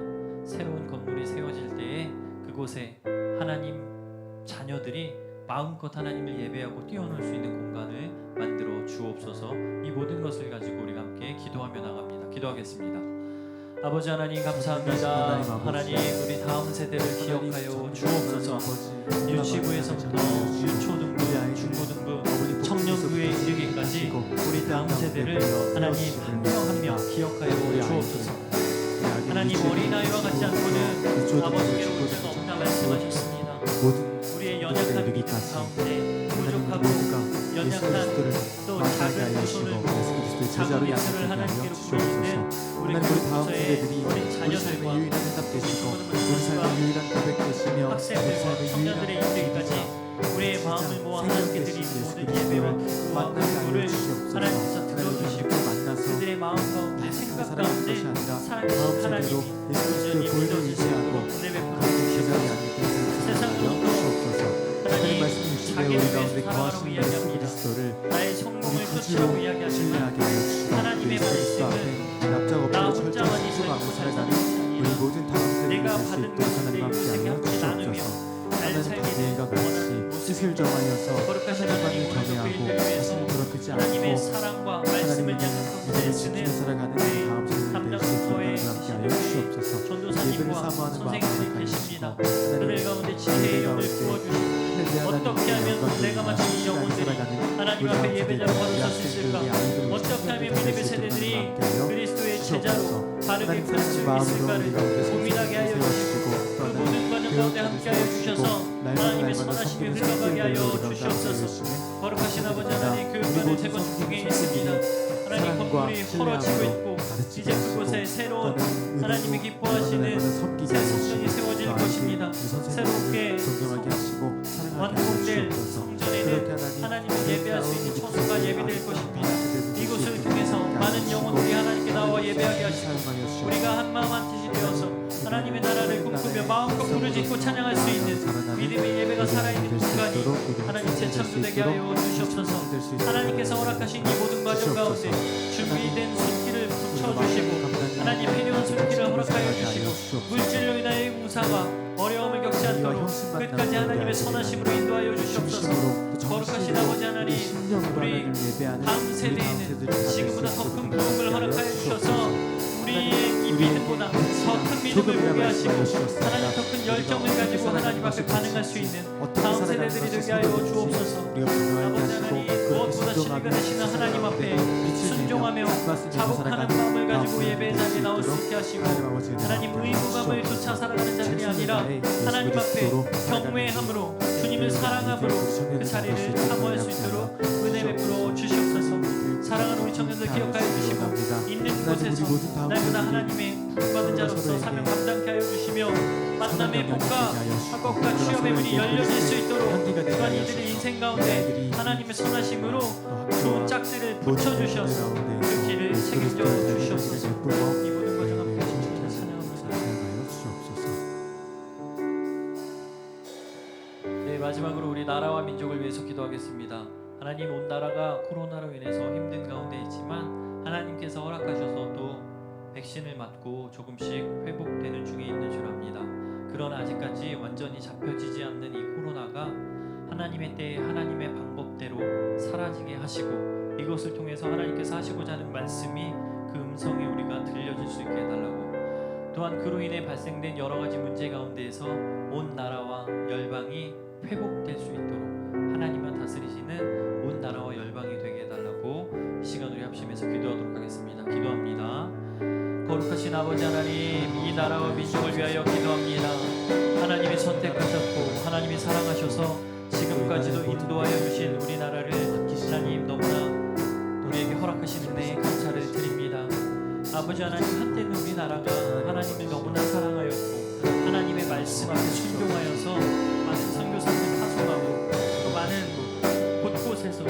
새로운 건물이 세워질 때에 그곳에 하나님 자녀들이 마음껏 하나님을 예배하고 뛰어놀 수 있는 공간을 만들어 주옵소서. 이 모든 것을 가지고 우리가 함께 기도하며 나갑니다. 기도하겠습니다. 아버지 하나님 감사합니다. 하나님 우리 다음 세대를 기억하여 주옵소서. 유치부에서부터 유초등부, 중고등부, 청년부에 이르기까지 우리 다음 세대를 하나님 한 명 한 명 기억하여 주옵소서. 하나님 어린아이와 같지 않고는 아버지께로 올 자가 없다 말씀하셨습니다. 우리의 연약한 믿음 가운데 부족하고 연약한 또 작은 손을 작은 미소를 하나님께로 보내는 우리 교회의 어린 자녀들과 우리 삶의 유일한 고백 되시며 학생들과 청년들의 인생까지 우리의 마음을 모아 하나님께 드리는 모든 예배와 기도와 간구를 하나님께서 들어주시고 그들의 마음 가운데 생각 가운데 살아계신 하나님이 온전히 믿어지시고 은혜 베풀어 주시옵소서. 세상으로부터 하나님 자기를 위해서 살아가라고 이야기합니다. 나의 성공을 쫓으라고 이야기하지만 하나님의 말씀은 나 혼자만 있을 것을 살지 내가 받은 것을 이웃에게 함께 나누며 잘 살게 되는 원하는 모습을 거룩하신 하나님 우리 교회를 위해서 하나님의 사랑과 말씀을 양육하고 내주는 우리 담당부서의 전도사님과 선생님들이 계십니다. 그들 가운데 지혜의 영을 부어주시고 어떻게 하면 내가 맡은 이 영혼들이 하나님 앞에 예배자로 거듭설 수 있을까? 어떻게 하면 믿음의 세대들이 그리스도의 제자로 바르게 갈 수 있을까를 고민하게 하여 주시고 그 모든 과정 가운데 함께하여 주셔서 하나님의 선하심이 흘러가게 하여 주시옵소서. 거룩하신 아버지 하나님 교육관을 재건축 중에 있습니다. 하나님 건물이 헐어지고 있고 이제 그곳에 새로운 하나님이 기뻐하시는 새 성전이 세워질 것입니다. 새롭게 완공될 성전에는 하나님을 예배할 수 있는 처소가 예배될 것입니다. 이곳을 통해서 많은 영혼들이 하나님께 나와 예배하게 하시고 우리가 한마음 한뜻이 되어서 하나님의 나라를 꿈꾸며 마음껏 부르짖고 찬양할 수 있는 믿음의 예배가 살아있는 공간이 하나님 재창조되게 하여 주시옵소서. 하나님께서 허락하신 이 모든 과정 가운데 준비된 손길을 붙여주시고 하나님 필요한 손길을 허락하여 주시고 물질로 인하여 공사가 어려움을 겪지 않도록 끝까지 하나님의 선하심으로 인도하여 주시옵소서. 거룩하신 아버지 하나님 우리 다음 세대에는 지금보다 더 큰 부흥을 허락하여 주셔서 우리의 이 믿음보다 더 큰 믿음을 보게 하시고 하나님 더 큰 열정을 가지고 하나님 앞에 반응할 수 있는 다음 세대들이 되게 하여 주옵소서. 아버지 하나님 무엇보다 신비가 되시는 하나님 앞에 순종하며 자복하는 마음을 가지고 예배의 자리에 나올 수 있게 하시고 하나님 의무감을 쫓아 살아가는 자들이 아니라 하나님 앞에 경외함으로 주님을 사랑함으로 그 자리를 탐구할 수 있도록 은혜 베풀어 주시옵소서. 사랑하는 우리 청년들 기억하여 주시고 있는 곳에서 날마다 하나님의 부름받은 자로서 사명 감당케 하여 주시며 만남의 복과 학업과 취업의 문이 열려질 수 있도록 또한 이들의 인생 가운데 하나님의 선하심으로 좋은 짝들을 붙여주셔서 그 길을 책임져 주시옵소서. 이 모든 과정 함께 주님을 찬양합니다. 네, 마지막으로 우리 나라와 민족을 위해서 기도하겠습니다. 하나님 온 나라가 코로나로 인해서 힘든 가운데 있지만 하나님께서 허락하셔서 또 백신을 맞고 조금씩 회복되는 중에 있는 줄 압니다. 그러나 아직까지 완전히 잡혀지지 않는 이 코로나가 하나님의 때에 하나님의 방법대로 사라지게 하시고 이것을 통해서 하나님께서 하시고자 하는 말씀이 그 음성이 우리가 들려질 수 있게 해달라고. 또한 그로 인해 발생된 여러 가지 문제 가운데에서 온 나라와 열방이 회복될 수 있도록 하나님만 다스리시는 온 나라와 열방이 되게 해달라고 이 시간 우리 합심해서 기도하도록 하겠습니다. 기도합니다. 거룩하신 아버지 하나님, 이 나라와 민족을 위하여 기도합니다. 하나님이 선택하셨고 하나님이 사랑하셔서 지금까지도 인도하여 주신 우리나라를 하나님 너무나 우리에게 허락하신 은혜에 감사를 드립니다. 아버지 하나님, 한때는 우리나라가 하나님을 너무나 사랑하였고 하나님의 말씀 앞에 순종하여서 많은 선교사들을 파송하고 또 많은 곳곳에서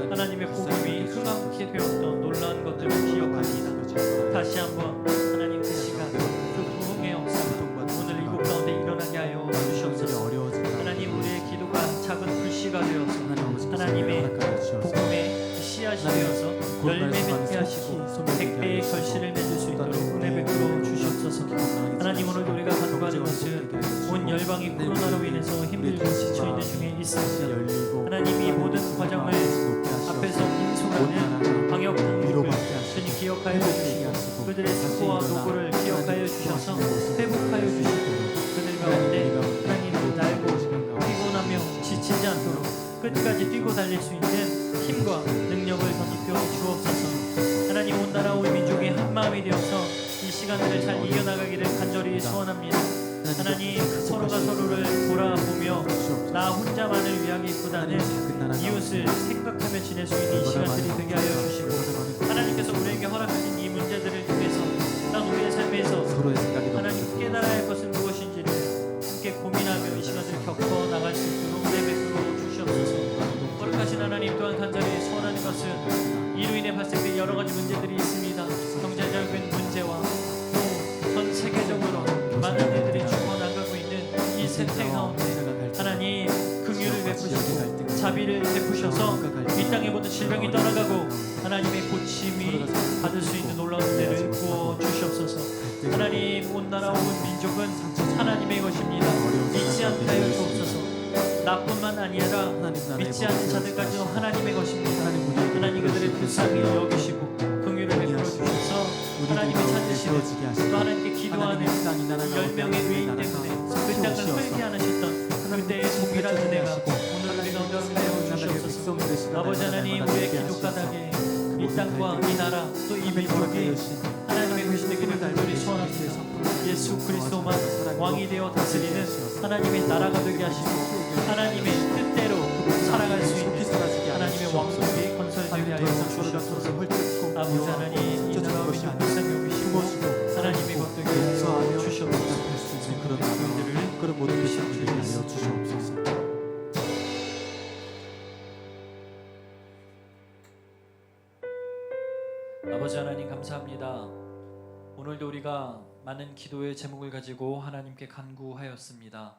하나님의 복음이 흥황케 되었던 놀라운 것들을 기억합니다. 다시 한번 하나님 그 시간 그 부흥의 역사가 오늘 이곳 가운데 일어나게 하여 주시옵소서. 하나님 우리의 기도가 열매 맺게 하시고 백배의 결실을 맺을 수 있도록 은혜 베풀어 주시옵소서. 하나님, 오늘 우리가 간구하는 것은 온 열방이 코로나로 인해서 힘들고 지쳐 있는 중에 있습니다. 하나님, 이 모든 과정을 앞에서 인솔하는 방역 당국을 주님 기억하여 주시고 그들의 수고와 노고를 기억하여 주셔서 회복하여 주시고 그들 가운데 하나님을 날고 피곤하며 지치지 않도록 끝까지 뛰고 달릴 수 있는 힘과 능력을 덧입혀 주옵소서. 하나님, 온 나라 온 민족이 한 마음이 되어서 이 시간들을 잘 이겨나가기를 간절히 소원합니다. 하나님, 서로가 서로를 돌아보며 나 혼자만을 위하기보다는 이웃을 생각하며 지낼 수 있는 이 시간들이 되게 하여 주시고 하나님께서 우리에게 허락하신 이 문제들을 통해서 난 우리의 삶에서 하나님 깨달아야 할 것은 무엇인지를 함께 고민하며 이 시간을 겪어 나갈 수 있도록 은혜 베풀어 주시옵소서. 거룩하신 하나님, 또한 간절히 소원하는 것은 이로 인해 발생된 여러 가지 문제들이 있습니다. 경제적인 문제와 또 전 세계적으로 많은 이들이 죽어나가고 있는 이 세태 가운데 하나님 긍휼을 베푸시고 자비를 베푸셔서 이 땅의 모든 질병이 떠나가고 하나님의 고침이 받을 수 있는 놀라운 은혜를 부어 주시옵소서. 하나님, 온 나라 온 민족은 하나님의 것입니다. 잊지 않게 하여 주옵소서. 나뿐만 아니라 믿지 않는 자들까지도 하나님의 것입니다. 하나님, 그들의 불쌍히 여기시고 긍휼을 베풀어 주셔서 하나님의 찾으시는 또 하나님께 기도하는 10명의 의인 때문에 그 땅을 흘게 하셨던 그때의 동일한 은혜가 오늘 우리 가운데 하여 주시옵소서. 아버지 하나님, 우리의 기도 까닭에 이 땅과 이 나라 또 이 민족이 하나님의 것이 되기를 간절히 소원합니다. 예수 그리스도만 왕이 되어 다스리는 하나님의 나라가 되게 하시고 하나님의 뜻대로 살아갈 수 있는 하나님의 왕국이 건설되게 하여 주시옵소서. 아버지 하나님, 이 나라와 민족 불쌍히 여기시고 하나님의 것 되게 하여 주시옵소서. 그런 모든 것을 되게 하여 주시옵소서. 아버지 하나님, 감사합니다. 오늘도 우리가 많은 기도의 제목을 가지고 하나님께 간구하였습니다.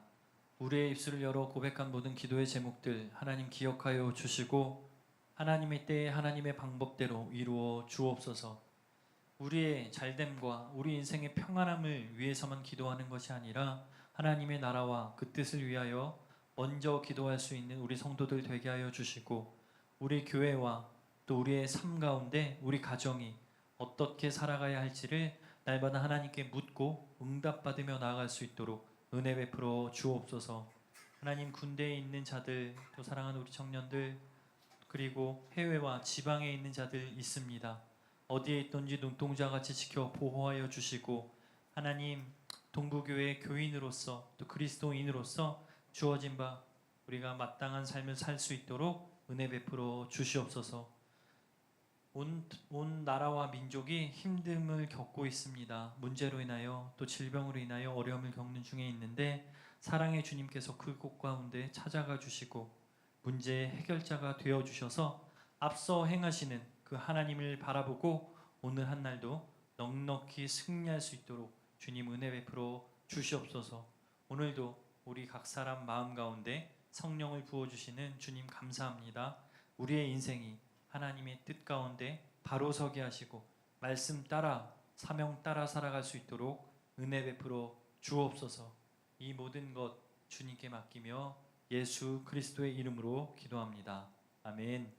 우리의 입술을 열어 고백한 모든 기도의 제목들 하나님 기억하여 주시고 하나님의 때에 하나님의 방법대로 이루어 주옵소서. 우리의 잘됨과 우리 인생의 평안함을 위해서만 기도하는 것이 아니라 하나님의 나라와 그 뜻을 위하여 먼저 기도할 수 있는 우리 성도들 되게 하여 주시고 우리 교회와 또 우리의 삶 가운데 우리 가정이 어떻게 살아가야 할지를 날마다 하나님께 묻고 응답받으며 나아갈 수 있도록 은혜 베풀어 주옵소서. 하나님, 군대에 있는 자들, 또 사랑하는 우리 청년들, 그리고 해외와 지방에 있는 자들 있습니다. 어디에 있든지 눈동자같이 지켜 보호하여 주시고 하나님, 동부교회 교인으로서 또 그리스도인으로서 주어진 바 우리가 마땅한 삶을 살 수 있도록 은혜 베풀어 주시옵소서. 온 나라와 민족이 힘듦을 겪고 있습니다. 문제로 인하여 또 질병으로 인하여 어려움을 겪는 중에 있는데 사랑의 주님께서 그곳 가운데 찾아가 주시고 문제의 해결자가 되어 주셔서 앞서 행하시는 그 하나님을 바라보고 오늘 한 날도 넉넉히 승리할 수 있도록 주님 은혜 베풀어 주시옵소서. 오늘도 우리 각 사람 마음 가운데 성령을 부어주시는 주님 감사합니다. 우리의 인생이 하나님의 뜻 가운데 바로 서게 하시고 말씀 따라 사명 따라 살아갈 수 있도록 은혜 베풀어 주옵소서. 이 모든 것 주님께 맡기며 예수 그리스도의 이름으로 기도합니다. 아멘.